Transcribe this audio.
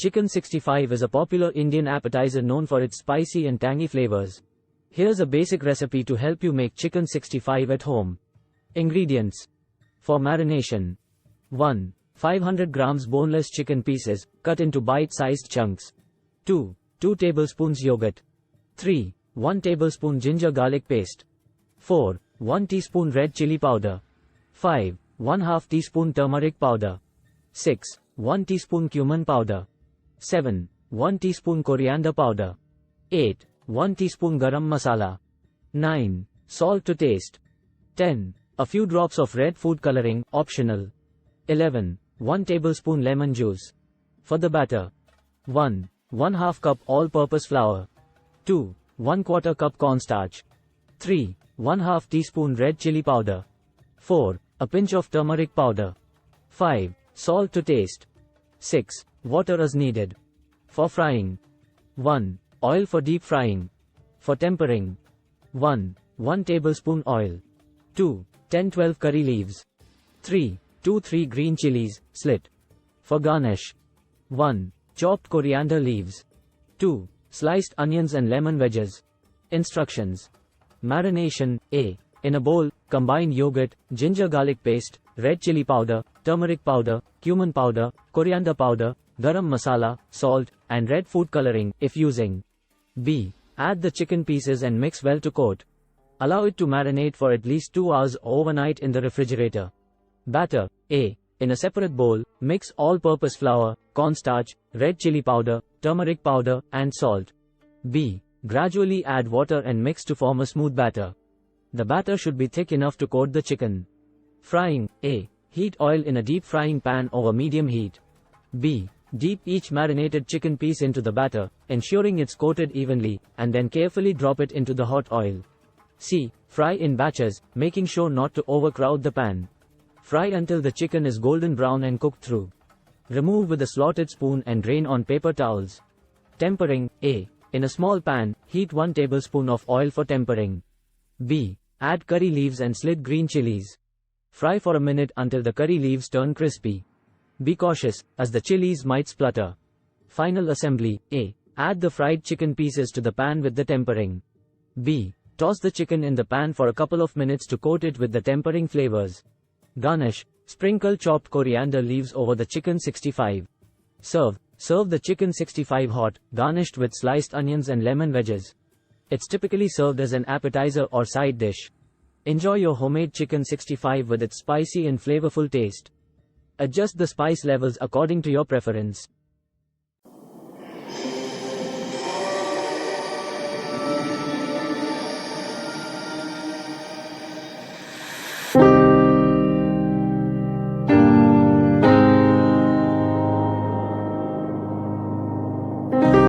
Chicken 65 is a popular Indian appetizer known for its spicy and tangy flavors. Here's a basic recipe to help you make chicken 65 at home. Ingredients. For marination. 1. 500 grams boneless chicken pieces, cut into bite-sized chunks. 2. 2 tablespoons yogurt. 3. 1 tablespoon ginger garlic paste. 4. 1 teaspoon red chili powder. 5. 1/2 teaspoon turmeric powder. 6. 1 teaspoon cumin powder. 7. 1 teaspoon coriander powder. 8. 1 teaspoon garam masala. 9. Salt to taste. 10. A few drops of red food coloring, optional. 11. 1 tablespoon lemon juice. For the batter. 1. 1/2 cup all-purpose flour. 2. 1/4 cup cornstarch. 3. 1/2 teaspoon red chili powder. 4. A pinch of turmeric powder. 5. Salt to taste. 6. Water as needed. For frying. 1. Oil for deep frying. For tempering. 1. 1 tablespoon oil. 2. 10-12 curry leaves. 3. 2-3 green chilies, slit. For garnish. 1. Chopped coriander leaves. 2. Sliced onions and lemon wedges. Instructions. Marination. A. In a bowl, combine yogurt, ginger garlic paste, red chili powder, turmeric powder, cumin powder, coriander powder, garam masala, salt, and red food coloring, if using. B. Add the chicken pieces and mix well to coat. Allow it to marinate for at least 2 hours overnight in the refrigerator. Batter. A. In a separate bowl, mix all-purpose flour, cornstarch, red chili powder, turmeric powder, and salt. B. Gradually add water and mix to form a smooth batter. The batter should be thick enough to coat the chicken. Frying. A. Heat oil in a deep frying pan over medium heat. B. Dip each marinated chicken piece into the batter, ensuring it's coated evenly, and then carefully drop it into the hot oil. C. Fry in batches, making sure not to overcrowd the pan. Fry until the chicken is golden brown and cooked through. Remove with a slotted spoon and drain on paper towels. Tempering. A. In a small pan, heat 1 tablespoon of oil for tempering. B. Add curry leaves and slit green chilies. Fry for a minute until the curry leaves turn crispy. Be cautious, as the chilies might splutter. Final assembly. A. Add the fried chicken pieces to the pan with the tempering. B. Toss the chicken in the pan for a couple of minutes to coat it with the tempering flavors. Garnish. Sprinkle chopped coriander leaves over the chicken 65. Serve. Serve the chicken 65 hot, garnished with sliced onions and lemon wedges. It's typically served as an appetizer or side dish. Enjoy your homemade chicken 65 with its spicy and flavorful taste. Adjust the spice levels according to your preference.